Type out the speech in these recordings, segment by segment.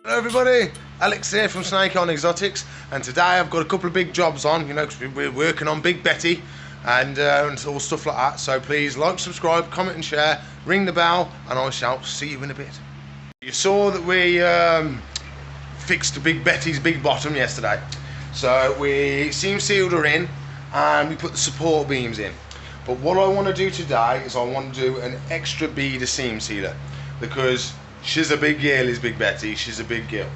Hello everybody, Alex here from Snake On Exotics, and today I've got a couple of big jobs on, you know, because we're working on Big Betty and all stuff like that. So please like, subscribe, comment and share, ring the bell, and I shall see you in a bit. You saw that we fixed Big Betty's big bottom yesterday. So we seam sealed her in and we put the support beams in. But what I want to do today is I want to do an extra bead of seam sealer, because she's a big girl, is Big Betty. She's a big girl.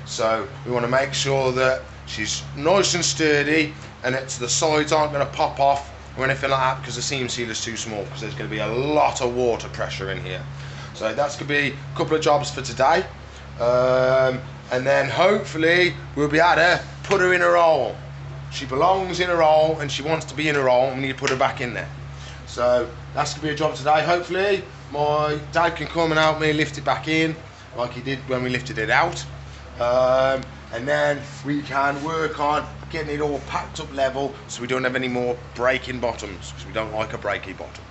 So we want to make sure that she's nice and sturdy and that the sides aren't going to pop off or anything like that, because the seam sealer's too small, because there's going to be a lot of water pressure in here. So that's going to be a couple of jobs for today. And then hopefully we'll be able to put her in a roll. She belongs in a roll and she wants to be in a roll, and we need to put her back in there. So that's going to be a job today. Hopefully my dad can come and help me lift it back in like he did when we lifted it out, and then we can work on getting it all packed up level so we don't have any more breaking bottoms, because we don't like a breaky bottom.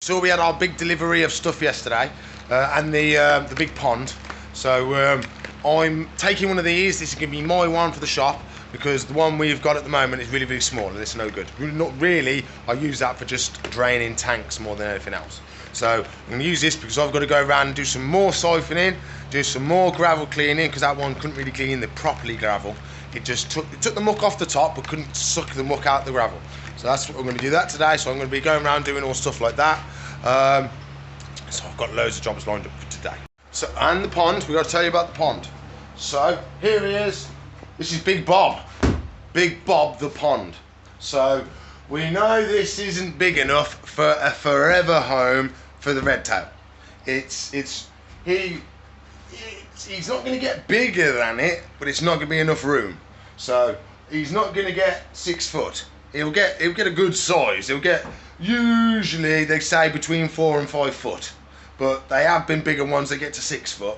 So we had our big delivery of stuff yesterday, and the big pond. So I'm taking one of these. This is going to be my one for the shop, because the one we've got at the moment is really, really small and it's no good. Not really. I use that for just draining tanks more than anything else. So I'm going to use this because I've got to go around and do some more siphoning, do some more gravel cleaning, because that one couldn't really clean the properly gravel. It just took the muck off the top but couldn't suck the muck out the gravel. So that's what I'm going to do that today. So I'm going to be going around doing all stuff like that. So I've got loads of jobs lined up for today. So, and the pond, we've got to tell you about the pond. So here he is. This is Big Bob. Big Bob the pond. So we know this isn't big enough for a forever home for the red tail. He's not going to get bigger than it, but it's not going to be enough room. So he's not going to get 6 foot. He'll get a good size. He'll get, usually they say between 4 and 5 foot, but they have been bigger ones that get to 6 foot.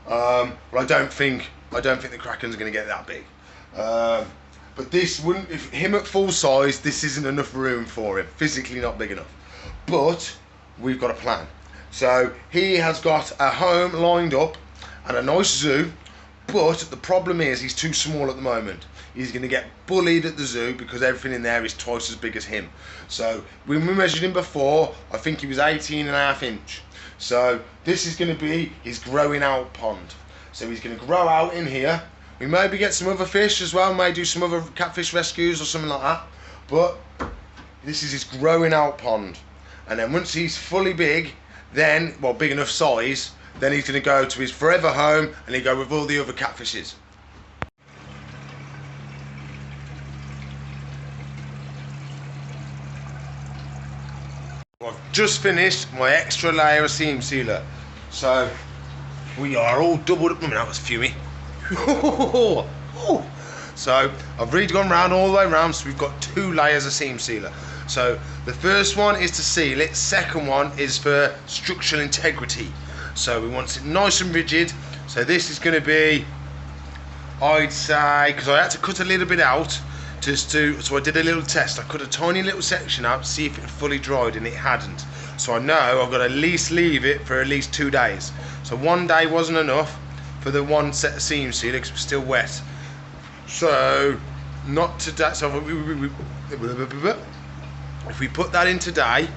But I don't think the Kraken's going to get that big. But this wouldn't, if him at full size, this isn't enough room for him. Physically not big enough. But we've got a plan. So he has got a home lined up and a nice zoo, but the problem is he's too small at the moment. He's going to get bullied at the zoo because everything in there is twice as big as him. So when we measured him before, I think he was 18.5 inch. So this is going to be his growing out pond. So he's going to grow out in here. We maybe get some other fish as well, may do some other catfish rescues or something like that. But this is his growing out pond. And then once he's fully big, then, well, big enough size, then he's going to go to his forever home and he'll go with all the other catfishes. I've just finished my extra layer of seam sealer. So we are all doubled up. That was fumey. So I've really gone round all the way around, so we've got 2 layers of seam sealer. So the first one is to seal it, second one is for structural integrity. So we want it nice and rigid. So this is going to be, I'd say, because I had to cut a little bit out so I did a little test. I cut a tiny little section out to see if it had fully dried, and it hadn't. So I know I've got to at least leave it for at least 2 days. So 1 day wasn't enough for the one set of seam sealer because it was still wet. So not today. So if we put that in today,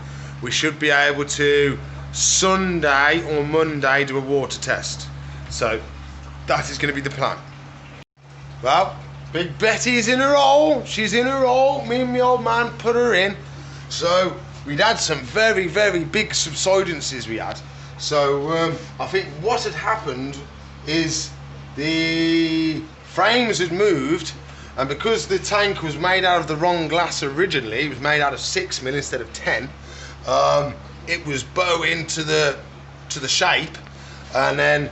we should be able to Sunday or Monday do a water test. So that is going to be the plan. Well, Big Betty is in her hole. She's in her hole. Me and my old man put her in. So we'd had some very, very big subsidences we had. So I think what had happened is the frames had moved, and because the tank was made out of the wrong glass originally, it was made out of 6mm instead of 10, it was bowing to the shape, and then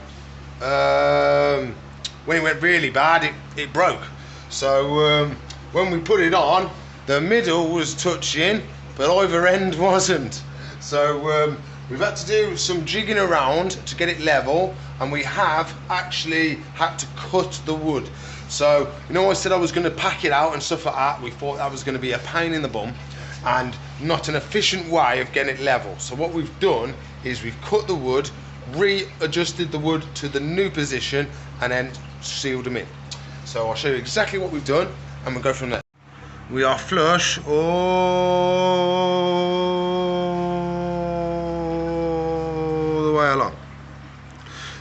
when it went really bad, it broke. So when we put it on, the middle was touching, but either end wasn't. So we've had to do some jigging around to get it level, and we have actually had to cut the wood. So, you know, I said I was going to pack it out and stuff like that. We thought that was going to be a pain in the bum and not an efficient way of getting it level. So what we've done is we've cut the wood readjusted the wood to the new position and then sealed them in. So I'll show you exactly what we've done and we'll go from there. We are flush all the way along.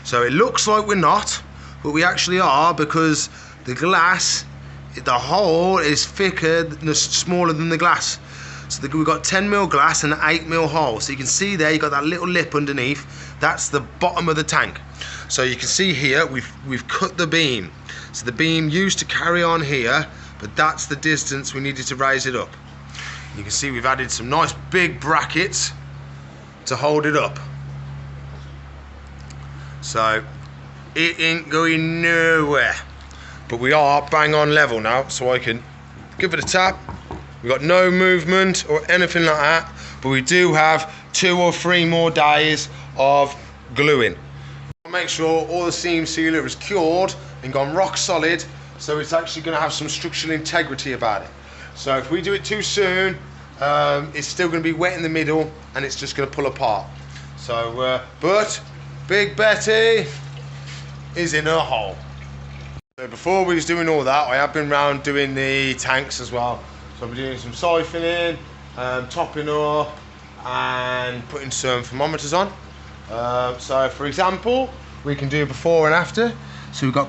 So it looks like we're not, but we actually are, because the glass, the hole is thicker, smaller than the glass. So we've got 10mm glass and an 8mm hole. So you can see there, you've got that little lip underneath. That's the bottom of the tank. So you can see here, we've cut the beam. So the beam used to carry on here, but that's the distance we needed to raise it up. You can see we've added some nice big brackets to hold it up. So it ain't going nowhere. But we are bang on level now, so I can give it a tap. We've got no movement or anything like that, but we do have 2 or 3 more days of gluing. Make sure all the seam sealer is cured and gone rock solid, so it's actually going to have some structural integrity about it. So if we do it too soon, it's still going to be wet in the middle and it's just going to pull apart. So, but Big Betty is in her hole. So before we was doing all that, I have been round doing the tanks as well. So I've been doing some siphoning, topping up, and putting some thermometers on. So for example, we can do before and after. So we've got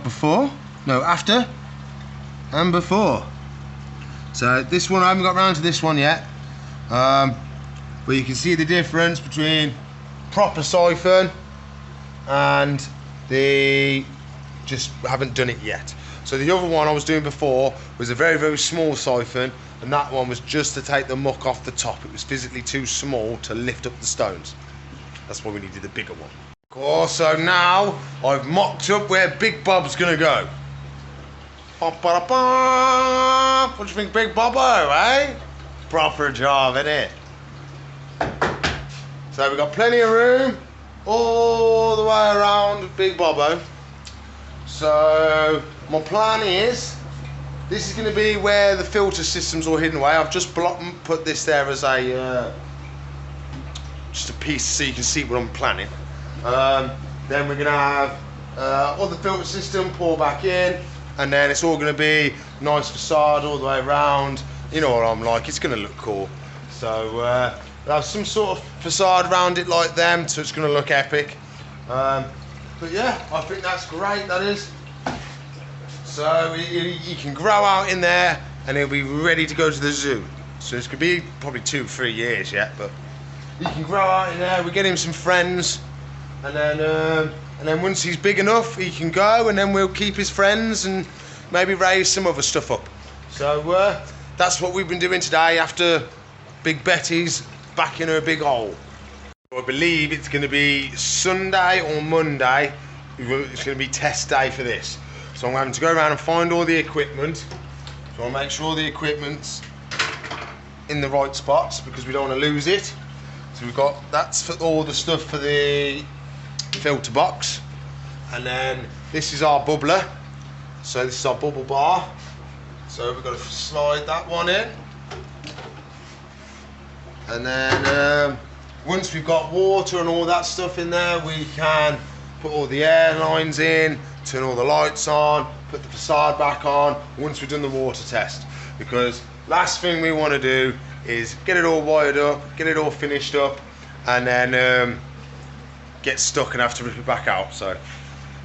after, and before. So this one, I haven't got round to this one yet. But you can see the difference between proper siphon and the just haven't done it yet. So the other one I was doing before was a very, very small siphon, and that one was just to take the muck off the top. It was physically too small to lift up the stones. That's why we needed the bigger one. Of course, so now I've mocked up where Big Bob's gonna go. What do you think, Big Bobbo, eh? Proper job, innit? So we've got plenty of room all the way around Big Bobbo. So my plan is, this is going to be where the filter system's all hidden away. I've just put this there as a just a piece so you can see what I'm planning. Then we're going to have all the filter system pour back in, and then it's all going to be nice facade all the way around. You know what I'm like, it's going to look cool. So we'll have some sort of facade around it like them, so it's going to look epic. But yeah, I think that's great, that is. So you can grow out in there and it'll be ready to go to the zoo. So it's going to be probably 2-3 years yet, but you can grow out in there. We get him some friends, and then once he's big enough, he can go, and then we'll keep his friends and maybe raise some other stuff up. So that's what we've been doing today after Big Betty's back in her big hole. I believe it's going to be Sunday or Monday. It's going to be test day for this. So I'm having to go around and find all the equipment. So I'll make sure the equipment's in the right spots because we don't want to lose it. So we've got, that's for all the stuff for the filter box. And then this is our bubbler. So this is our bubble bar. So we've got to slide that one in. And then once we've got water and all that stuff in there, we can put all the air lines in, turn all the lights on, put the facade back on once we've done the water test. Because last thing we want to do is get it all wired up, get it all finished up, and then get stuck and have to rip it back out. So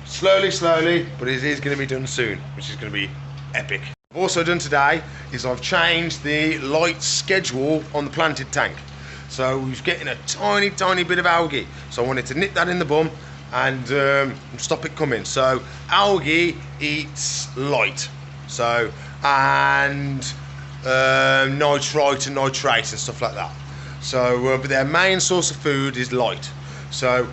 slowly, but it is going to be done soon, which is going to be epic. I've also done today is I've changed the light schedule on the planted tank. So we're getting a tiny bit of algae. So I wanted to nip that in the bum and stop it coming. So algae eats light. So, and nitrite and nitrate and stuff like that. So, but their main source of food is light. So,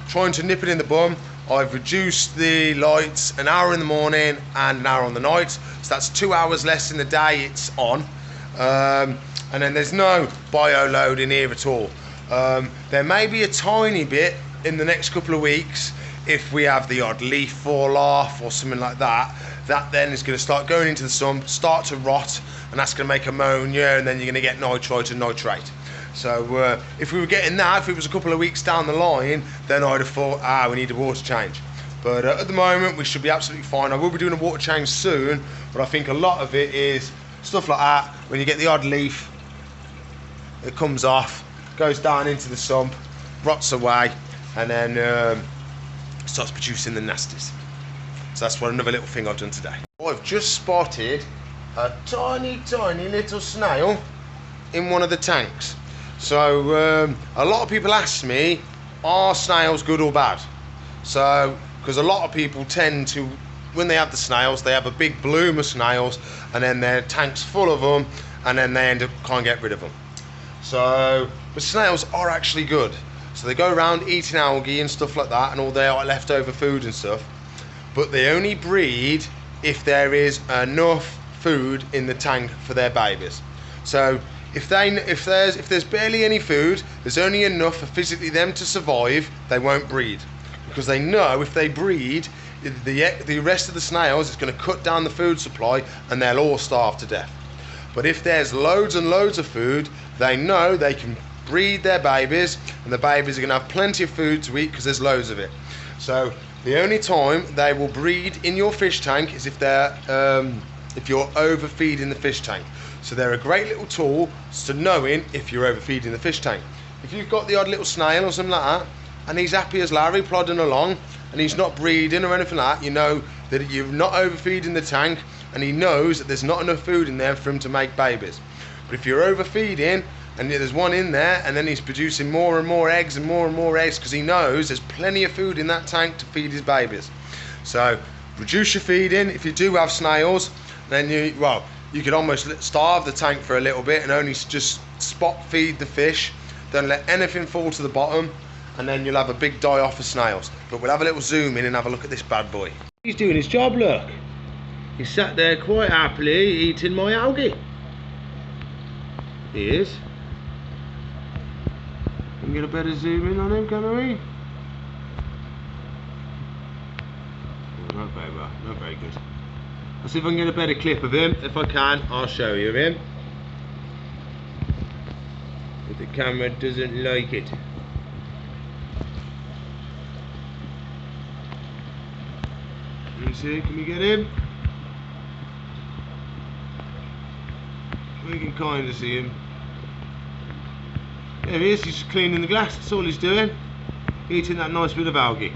trying to nip it in the bum, I've reduced the lights an hour in the morning and an hour on the night. So that's 2 hours less in the day it's on. And then there's no bio load in here at all. There may be a tiny bit in the next couple of weeks if we have the odd leaf fall off or something like that. That then is going to start going into the sun, start to rot, and that's going to make ammonia, and then you're going to get nitrite and nitrate. So if we were getting that, if it was a couple of weeks down the line, then I'd have thought, we need a water change. But at the moment, we should be absolutely fine. I will be doing a water change soon, but I think a lot of it is stuff like that. When you get the odd leaf, it comes off, goes down into the sump, rots away, and then starts producing the nasties. So that's what another little thing I've done today. I've just spotted a tiny little snail in one of the tanks. So a lot of people ask me, are snails good or bad? So because a lot of people tend to, when they have the snails, they have a big bloom of snails, and then their tank's full of them, and then they can't get rid of them. So but snails are actually good. So they go around eating algae and stuff like that, and all their leftover food and stuff. But they only breed if there is enough food in the tank for their babies. So if there's barely any food, there's only enough for physically them to survive, they won't breed, because they know if they breed, the rest of the snails is going to cut down the food supply and they'll all starve to death. But if there's loads and loads of food, they know they can breed their babies, and the babies are going to have plenty of food to eat because there's loads of it. So the only time they will breed in your fish tank is if you're overfeeding the fish tank. So they're a great little tool to knowing if you're overfeeding the fish tank. If you've got the odd little snail or something like that, and he's happy as Larry plodding along, and he's not breeding or anything like that, you know that you're not overfeeding the tank, and he knows that there's not enough food in there for him to make babies. But if you're overfeeding, and there's one in there, and then he's producing more and more eggs because he knows there's plenty of food in that tank to feed his babies. So reduce your feeding. If you do have snails, then you could almost starve the tank for a little bit and only just spot feed the fish. Don't let anything fall to the bottom, and then you'll have a big die off of snails. But we'll have a little zoom in and have a look at this bad boy. He's doing his job, look. He's sat there quite happily eating my algae. He is. Can we get a better zoom in on him, can we? Oh, not very well, not very good. I'll see if I can get a better clip of him. If I can, I'll show you him. But the camera doesn't like it. Let me see, can we get him? We can kind of see him. There he is, he's just cleaning the glass, that's all he's doing. Eating that nice bit of algae.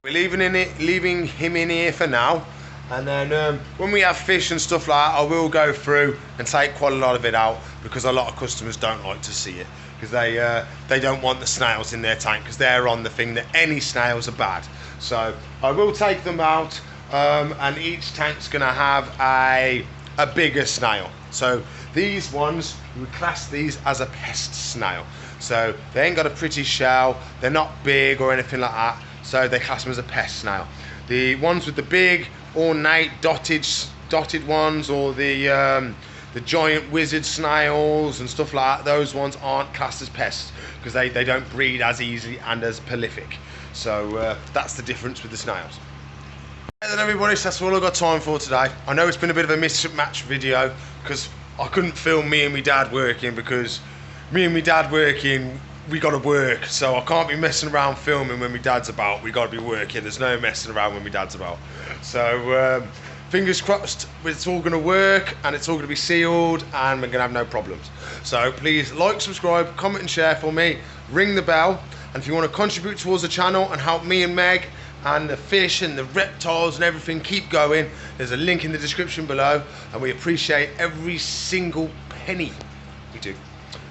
We're leaving him in here for now, and then when we have fish and stuff like that, I will go through and take quite a lot of it out, because a lot of customers don't like to see it, because they don't want the snails in their tank, because they're on the thing that any snails are bad. So I will take them out. And each tank's going to have a bigger snail. So these ones, we class these as a pest snail. So they ain't got a pretty shell, they're not big or anything like that, so they class them as a pest snail. The ones with the big, ornate, dotted ones, or the giant wizard snails and stuff like that, those ones aren't classed as pests, because they don't breed as easy and as prolific. So that's the difference with the snails. Then everybody, so that's all I've got time for today. I know it's been a bit of a mismatch video, because I couldn't film me and my dad working, because me and my dad working, we got to work, so I can't be messing around filming when my dad's about. We got to be working. There's no messing around when my dad's about. So fingers crossed it's all going to work, and it's all going to be sealed, and we're going to have no problems. So please like, subscribe, comment and share for me, ring the bell, and if you want to contribute towards the channel and help me and Meg and the fish and the reptiles and everything keep going, there's a link in the description below, and we appreciate every single penny we do.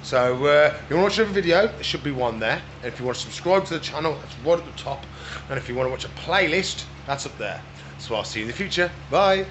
So you want to watch another video, there should be one there, and if you want to subscribe to the channel, that's right at the top, and if you want to watch a playlist, that's up there. So I'll see you in the future. Bye.